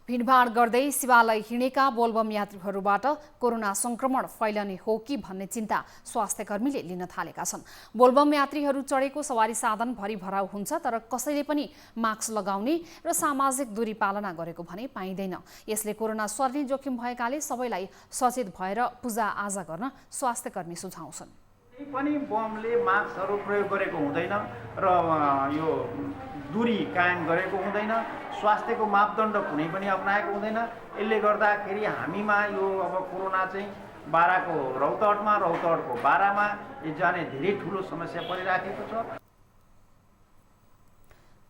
भिडभाड गर्दै शिवालय हिँडेका बोलबम यात्रीहरूबाट कोरोना संक्रमण फैलने हो कि भन्ने चिन्ता स्वास्थ्य कर्मीले लिन थालेका छन्। बोलबम यात्रीहरू चढेको सवारी साधन भरिभराउ हुन्छ, तर कसैले पनि मास्क लगाउने र सामाजिक दूरी पालना गरेको भने पाइँदैन। यसले कोरोना सर्ने जोखिम भएकाले सबैलाई सचेत भएर पूजा आजा गर्न स्वास्थ्य कर्मी सुझाउँछन्। पनि बमले मास्कहरू प्रयोग गरेको हुँदैन र यो दूरी कायम गरेको हुँदैन, स्वास्थ्यको मापदण्ड कुनै पनि अपनाएको हुँदैन। यसले गर्दाखेरि हामीमा यो अब कोरोना चाहिँ बाराको रौतहटमा, रौतहटको बारामा जाने धेरै ठुलो समस्या परिराखेको छ।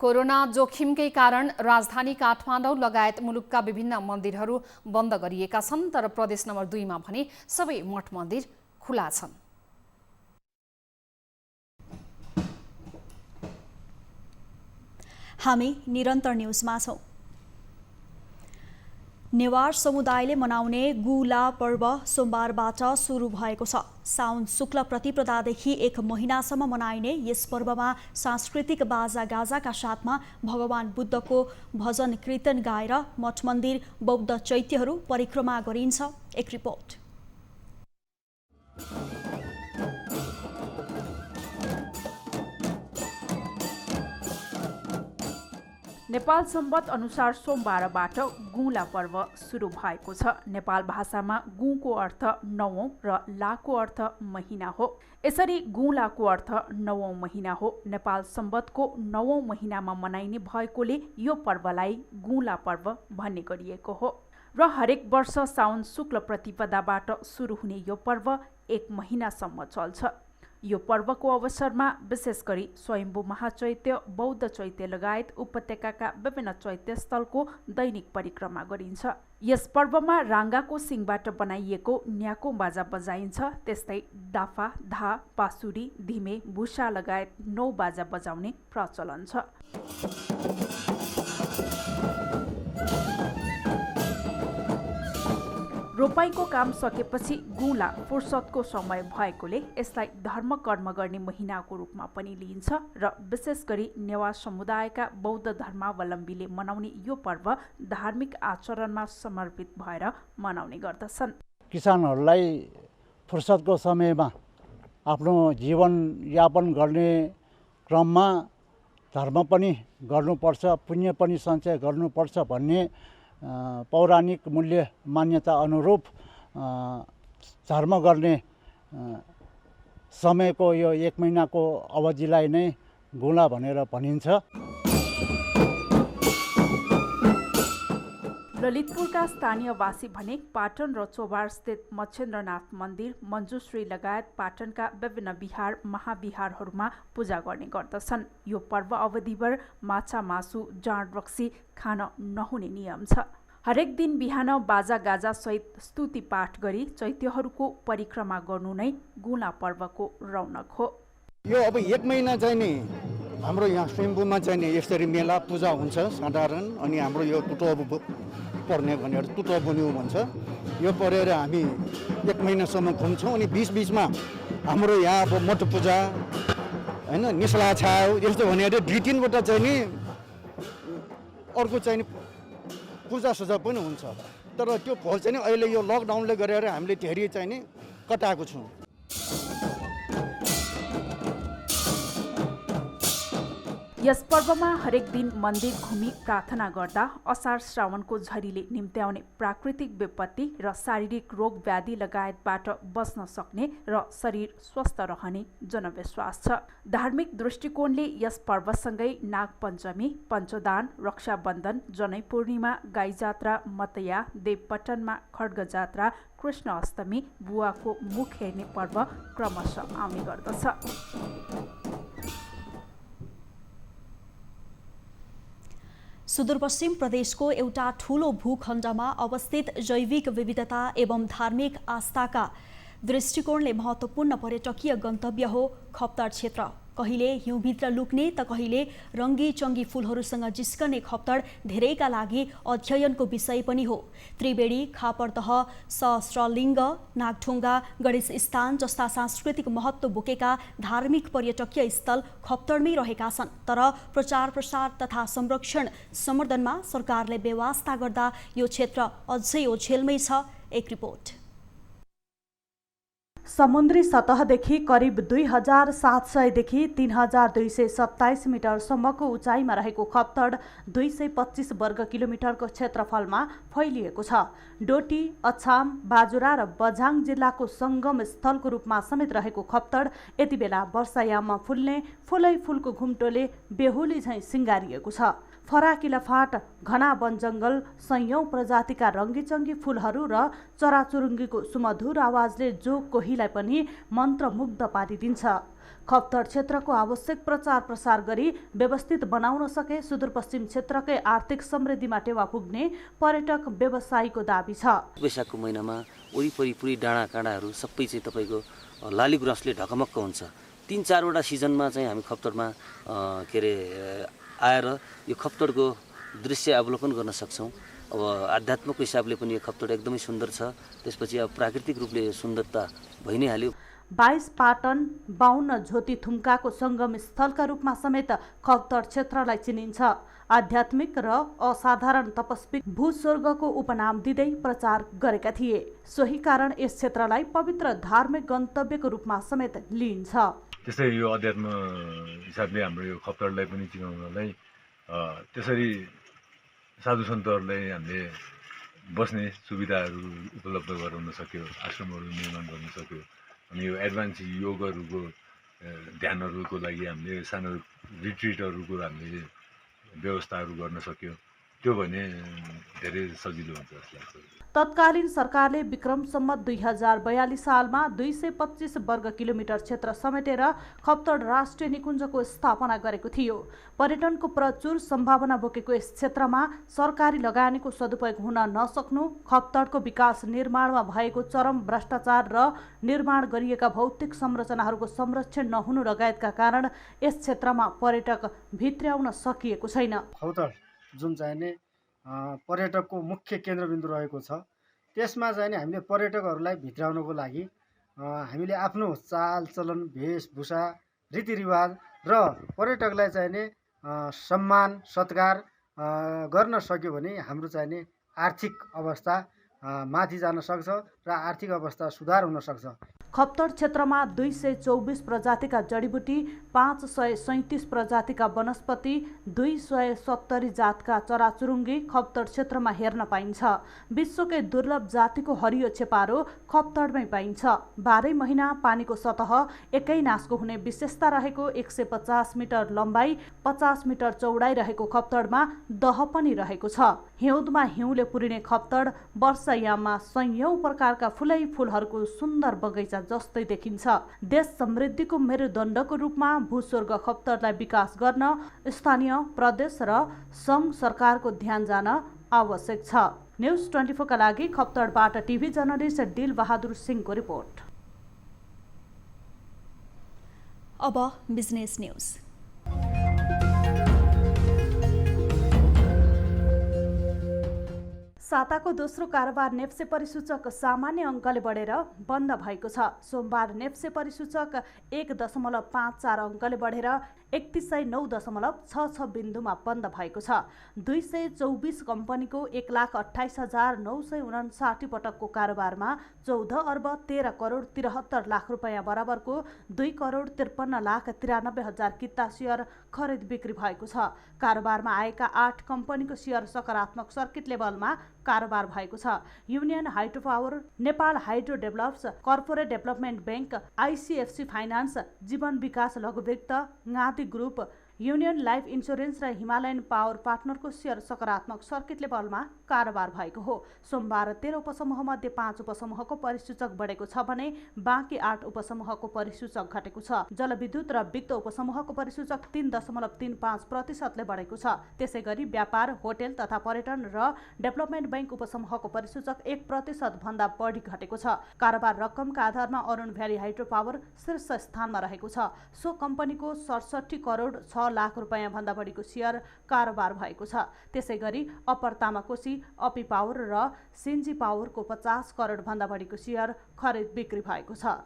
कोरोना जोखिमकै कारण राजधानी काठमाडौँ लगायत मुलुकका विभिन्न मन्दिरहरू बन्द गरिएका छन्, तर प्रदेश नम्बर 2 मा भने सबै मठ मन्दिर खुला छन्। हामी निरन्तर न्युजमा छौँ। नेवार समुदायले मनाउने गुला पर्व सोमबारबाट सुरु भएको छ। साउन शुक्ल प्रतिपदादेखि 1 महिनासम्म मनाइने यस पर्वमा सांस्कृतिक बाजा गाजाका साथमा भगवान बुद्धको भजन कीर्तन गाएर मठ मन्दिर बौद्ध चैत्यहरू परिक्रमा गरिन्छ। एक रिपोर्ट। नेपाल सम्वत अनुसार सोमबारबाट गुला पर्व सुरु भएको छ। नेपाल भाषामा गुको अर्थ 9औं र लाको अर्थ महिना हो। यसरी गुलाको अर्थ 9औं महिना हो। नेपाल सम्वतको 9औं महिनामा मनाइने भएकोले यो पर्वलाई गुला पर्व भन्ने गरिएको हो र हरेक वर्ष साउन शुक्ल प्रतिपदाबाट सुरु हुने यो पर्व 1 महिनासम्म चल्छ। यो पर्वको अवसरमा विशेष गरी स्वयम्भू महाचैत्य, बौद्ध चैत्य लगायत उपत्यकाका विभिन्न चैत्य स्थलको दैनिक परिक्रमा गरिन्छ। यस पर्वमा राङ्गाको सिङबाट बनाइएको न्याको बाजा बजाइन्छ। त्यस्तै डाफा, धा, पासुरी, धिमे, भुषा लगायत 9 बाजा बजाउने प्रचलन छ। रोपाईको काम सकेपछि गुला फुर्सदको समय भएकोले यसलाई धर्म कर्म गर्ने महिनाको रूपमा पनि लिइन्छ र विशेष गरी नेवार समुदायका बौद्ध धर्मावलम्बीले मनाउने यो पर्व धार्मिक आचरणमा समर्पित भएर मनाउने गर्दछन्। किसानहरूलाई फुर्सदको समयमा आफ्नो जीवनयापन गर्ने क्रममा धर्म पनि गर्नुपर्छ, पुण्य पनि सञ्चय गर्नुपर्छ भन्ने पौराणिक मूल्य मान्यता अनुरूप धर्म गर्ने समयको यो 1 महिनाको अवधिलाई नै गुला भनेर भनिन्छ। ललितपुरका स्थानीयवासी भने पाटन र चोभार स्थित मच्छेन्द्रनाथ मन्दिर, मञ्जुश्री लगायत पाटनका विभिन्न विहार महाविहारहरूमा पूजा गर्ने गर्दछन्। यो पर्व अवधिभर माछा मासु जाँड रक्सी खान नहुने नियम छ। हरेक दिन बिहान बाजा गाजा सहित स्तुति पाठ गरी चैत्यहरूको परिक्रमा गर्नु नै गुला पर्वको रौनक हो। यो अब 1 महिना चाहिँ नि हाम्रो यहाँ स्वयम्भूमा चाहिँ नि यसरी मेला पूजा हुन्छ साधारण। अनि हाम्रो यो टुटो पर्ने भनेर टुटो बुन्यु भन्छ। यो परेर हामी 1 महिनासम्म घुम्छौँ। अनि बिचमा हाम्रो यहाँ अब मठ पूजा होइन, निस्ला छाउ यस्तो भनेर 2-3वटा चाहिँ नि अर्को चाहिँ नि पूजा सुजा पनि हुन्छ। तर त्यो फल चाहिँ नि अहिले यो लकडाउनले गरेर हामीले धेरै चाहिँ नि कटाएको छौँ। यस पर्वमा हरेक दिन मन्दिर घुमी प्रार्थना गर्दा असार श्रावणको झरीले निम्त्याउने प्राकृतिक विपत्ति र शारीरिक रोग व्याधि लगायतबाट बच्न सक्ने र शरीर स्वस्थ रहने जनविश्वास छ। धार्मिक दृष्टिकोणले यस पर्वसँगै नागपञ्चमी, पञ्चदान, रक्षाबन्धन, जनै पूर्णिमा, गाई जात्रा, मतया, देवपटनमा खड्ग जात्रा, कृष्ण अष्टमी, बुवाको मुख हेर्ने पर्व क्रमशः आउने गर्दछ। सुदूरपश्चिम प्रदेशको एउटा ठूलो भूखण्डमा अवस्थित जैविक विविधता एवं धार्मिक आस्थाका दृष्टिकोणले महत्त्वपूर्ण पर्यटकीय गन्तव्य हो खप्तड क्षेत्र। कहिले हिउँभित्र लुक्ने त कहिले रङ्गी चङ्गी फुलहरूसँग जिस्कने खप्तड धेरैका लागि अध्ययनको विषय पनि हो। त्रिवेणी, खापरदह, सहस्रलिङ्ग, नागढुङ्गा, गणेश स्थान जस्ता सांस्कृतिक महत्त्व बोकेका धार्मिक पर्यटकीय स्थल खप्तडमै रहेका छन्। तर प्रचार प्रसार तथा संरक्षण सम्वर्धनमा सरकारले व्यवस्था गर्दा यो क्षेत्र अझै ओझेलमै छ। एक रिपोर्ट। समुद्री सतहदेखि करिब 2700 देखि 3227 मिटरसम्मको उचाइमा रहेको खप्तड 225 वर्ग किलोमिटरको क्षेत्रफलमा फैलिएको छ। डोटी, अछाम, बाजुरा र बझाङ जिल्लाको सङ्गम स्थलको रूपमा समेत रहेको खप्तड यति बेला वर्षायाममा फुल्ने फुलै फुलको घुम्टोले बेहुली झैँ सिँगारिएको छ। फराकिला फाट, घना वन जङ्गल, सयौं प्रजातिका रङ्गीचङ्गी फुलहरू र चराचुरुङ्गीको सुमधुर आवाजले जो कोहीलाई पनि मन्त्रमुग्ध पारिदिन्छ। खप्तड क्षेत्रको आवश्यक प्रचार प्रसार गरी व्यवस्थित बनाउन सके सुदूरपश्चिम क्षेत्रकै आर्थिक समृद्धिमा टेवा पुग्ने पर्यटक व्यवसायीको दाबी छ। वैशाखको महिनामा वरिपरि पुरै डाँडा काँडाहरू सबै चाहिँ तपाईँको लाली गुराँसले ढकमक्क हुन्छ। 3-4वटा सिजनमा चाहिँ हामी खप्तडमा के अरे आएर यो खप्तडको दृश्य अवलोकन गर्न सक्छौँ। अब आध्यात्मिक हिसाबले पनि यो खप्तड एकदमै सुन्दर छ। त्यसपछि अब प्राकृतिक रूपले सुन्दरता भइ नै हाल्यो। 22 पाटन, 52 झोती थुम्काको सङ्गम स्थलका रूपमा समेत खप्तड क्षेत्रलाई चिनिन्छ। आध्यात्मिक र असाधारण तपस्वी भूस्वर्गको उपनाम दिँदै प्रचार गरेका थिए। सोही कारण यस क्षेत्रलाई पवित्र धार्मिक गन्तव्यको रूपमा समेत लिइन्छ। त्यसै यो अध्यात्म हिसाबले हाम्रो यो खप्तडलाई पनि चिनाउनलाई त्यसरी साधु सन्तहरूलाई हामीले बस्ने सुविधाहरू उपलब्ध गराउन सक्यो, आश्रमहरू निर्माण गर्न सक्यो। अनि यो एडभान्स योगहरूको ध्यानहरूको लागि हामीले सानो रिट्रिटहरूको हामीले व्यवस्थाहरू गर्न सक्यो। त्यो भने धेरै सजिलो हुन्छ जस्तो लाग्छ। तत्कालीन सरकारले विक्रम सम्मत 2042 सालमा 225 वर्ग किलोमिटर क्षेत्र समेटेर खप्तड राष्ट्रिय निकुञ्जको स्थापना गरेको थियो। पर्यटनको प्रचुर सम्भावना बोकेको यस क्षेत्रमा सरकारी लगानीको सदुपयोग हुन नसक्नु, खप्तडको विकास निर्माणमा भएको चरम भ्रष्टाचार र निर्माण गरिएका भौतिक संरचनाहरूको संरक्षण नहुनु लगायतका कारण यस क्षेत्रमा पर्यटक भित्र्याउन सकिएको छैन। खप्तड जुन चाहिँ नि पर्यटकको मुख्य केन्द्रबिन्दु रहेको छ, त्यसमा चाहिँ नि हामीले पर्यटकहरूलाई भित्राउनको लागि हामीले आफ्नो चालचलन, वेशभूषा, रीतिरिवाज र पर्यटकलाई चाहिँ नि सम्मान सत्कार गर्न सक्यो भने हाम्रो चाहिँ नि आर्थिक अवस्था माथि जान सक्छ र आर्थिक अवस्था सुधार हुन सक्छ। खप्तड क्षेत्रमा 224 प्रजातिका जडीबुटी, 537 प्रजातिका वनस्पति, 270 जातका चराचुरुङ्गी खप्तड क्षेत्रमा हेर्न पाइन्छ। विश्वकै दुर्लभ जातिको हरियो छेपारो खप्तडमै पाइन्छ। 12 महिना पानीको सतह एकै नासको हुने विशेषता रहेको 150 मिटर लम्बाइ 50 मिटर चौडाइ रहेको खप्तडमा दह पनि रहेको छ। हिउँदमा हिउँले पुरिने खप्तड वर्षायाममा सयौं प्रकारका फुलै फुलहरूको सुन्दर बगैँचा जस्तै देखिन्छ। देश समृद्धिको मेरुदण्डको रूपमा भूस्वर्ग खप्तडलाई विकास गर्न स्थानीय, प्रदेश र सङ्घ सरकारको ध्यान जान आवश्यक छ। न्युज 24 का लागि खप्तडबाट टिभी जर्नलिस्ट दिल बहादुर सिंहको रिपोर्ट। अब बिजनेस न्युज। साताको दोस्रो कारोबार नेप्से परिसूचक सामान्य अङ्कले बढेर बन्द भएको छ। सोमबार नेप्से परिसूचक 1.54 अङ्कले बढेर 3109.66 बिन्दुमा बन्द भएको छ। 224 कम्पनीको 1,28,959 पटकको कारोबारमा 14 अर्ब 13 करोड 73 लाख रुपियाँ बराबरको 2 करोड 53 लाख 93 हजार किता सेयर खरिद बिक्री भएको छ। कारोबारमा आएका 8 कम्पनीको सेयर सकारात्मक सर्किट लेभलमा कारोबार भएको छ। Union hydro power, Nepal hydro develops, corporate development bank, ICFC finance, जीवन विकास लघुवित्त, Gandhi group, union life insurance र हिमालयन पावर पार्टनरको सेयर सकारात्मक सर्किट लेभलमा कारोबार भएको हो। सोमबार 13 उपसमूहमध्ये 5 उपसमूहको परिसूचक बढेको छ भने बाँकी 8 उपसमूहको परिसूचक घटेको छ। जलविद्युत र वित्त उपसमूहको परिसूचक 3.35% बढेको छ। त्यसैगरी व्यापार, होटेल तथा पर्यटन र डेभलपमेन्ट बैंक उपसमूहको परिसूचक 1% भन्दा बढी घटेको छ। कारोबार रकमका आधारमा अरुण भ्याली हाइड्रो पावर शीर्ष स्थानमा रहेको छ। सो कम्पनीको 67 करोड 6 लाख रुपियाँ भन्दा बढीको सेयर कारोबार भएको छ। त्यसैगरी अप्पर तामाकोशी, अपी पावर र सिन्जी पावरको 50 करोड भन्दा बढीको सेयर खरिद बिक्री भएको छ।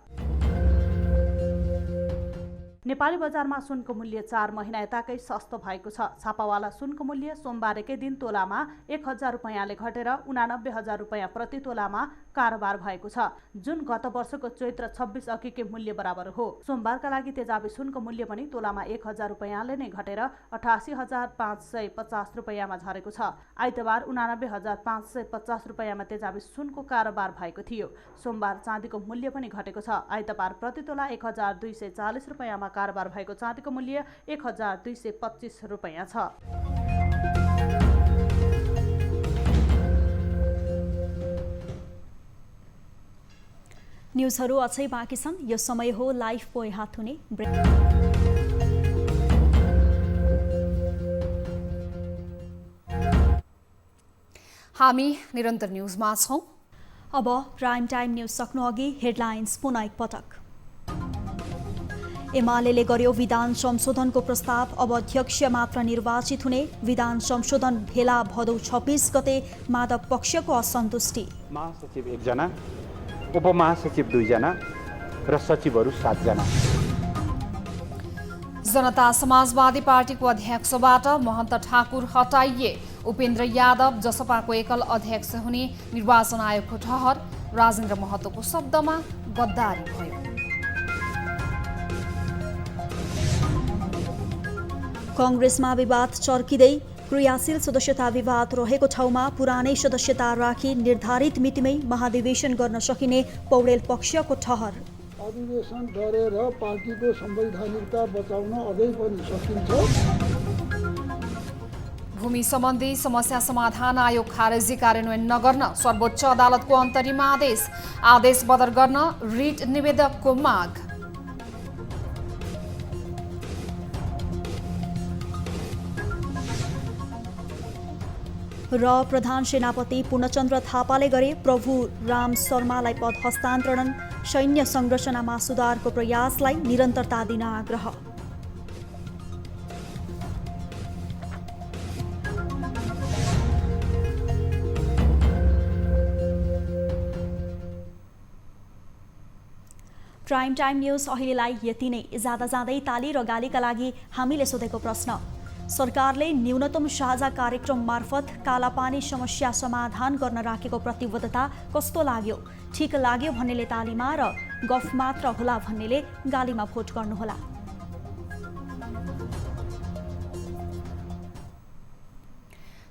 नेपाली बजारमा सुनको मूल्य 4 महिना यताकै सस्तो भएको छ। छापावाला सुनको मूल्य सोमबार एकै दिन तोलामा 1000 रुपियाँले घटेर 89,000 रुपियाँ प्रति तोलामा कारोबार भएको छ, जुन गत वर्षको चैत्र 26 अघिकै मूल्य बराबर हो। सोमबारका लागि तेजाबी सुनको मूल्य पनि तोलामा 1000 रुपियाँले नै घटेर 88,550 रुपियाँमा झरेको छ। आइतबार 89,550 रुपियाँमा तेजाबी सुनको कारोबार भएको थियो। सोमबार चाँदीको मूल्य पनि घटेको छ। आइतबार प्रति तोला 1240 रुपियाँमा कारोबार भएको चाँदीको मूल्य 1225 रुपियाँ छ। न्युजहरू अझै बाँकी छन्। यो समय हो लाइभ पोइ हात हुने ब्रेक। हामी निरन्तर न्युजमा छौं। अब प्राइम टाइम न्युज सक्नु अघि हेडलाइन्स पुनः एकपटक। एमाले गर्यो विधान संशोधनको प्रस्ताव, अब अध्यक्ष मात्र निर्वाचित हुने। विधान संशोधन भेला भदौ 26 गते। माधव पक्षको असन्तुष्टि। महासचिव 1 जना, उपमहासचिव 2 जना र सचिवहरू 7 जना। जनता समाजवादी पार्टीको अध्यक्षबाट महन्त ठाकुर हटाइए। उपेन्द्र यादव जसपाको एकल अध्यक्ष हुने निर्वाचन आयोगको ठहर। राजेन्द्र महतोको शब्दमा गद्दारी भयो। कांग्रेसमा विवाद चर्किँदै। क्रियाशील सदस्यता विवाद रहेको ठाउँमा पुरानै सदस्यता राखी निर्धारित मितिमै महाधिवेशन गर्न सकिने पौडेल पक्षको ठहर। अधिवेशन गरेर पार्टीको संवैधानिकता बचाउन अझै पनि सकिन्छ। भूमि सम्बन्धी समस्या समाधान आयोग खारेजी कार्यान्वयन नगर्न सर्वोच्च अदालतको अन्तरिम आदेश। आदेश बदर गर्न रिट निवेदकको माग। र प्रधान सेनापति पूर्णचन्द्र थापाले गरे प्रभु राम शर्मालाई पद हस्तान्तरण। सैन्य संरचनामा सुधारको प्रयासलाई निरन्तरता दिन आग्रह। प्राइम टाइम न्युज अहिलेलाई यति नै। ज्यादा जाँदै ताली र गालीका लागि हामीले सोधेको प्रश्न, सरकारले न्यूनतम साझा कार्यक्रम मार्फत कालापानी समस्या समाधान गर्न राखेको प्रतिबद्धता कस्तो लाग्यो? ठिक लाग्यो भन्नेले तालीमा र गफ मात्र होला भन्नेले गालीमा भोट गर्नुहोला।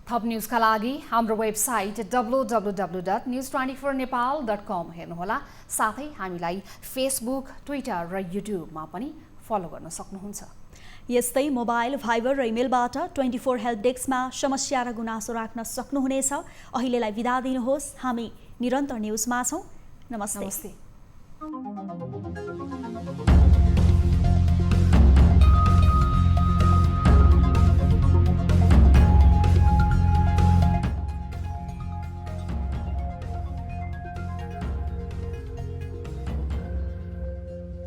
थप न्युजका लागि हाम्रो वेबसाइट www.news24nepal.com हेर्नुहोला। साथै हामीलाई फेसबुक, ट्विटर र युट्युबमा पनि फलो गर्न सक्नुहुन्छ। यस्तै मोबाइल, भाइबर र इमेलबाट 24 हेल्प डेस्कमा समस्या र गुनासो राख्न सक्नुहुनेछ। अहिलेलाई बिदा दिनुहोस्। हामी निरन्तर न्युजमा छौँ। नमस्ते।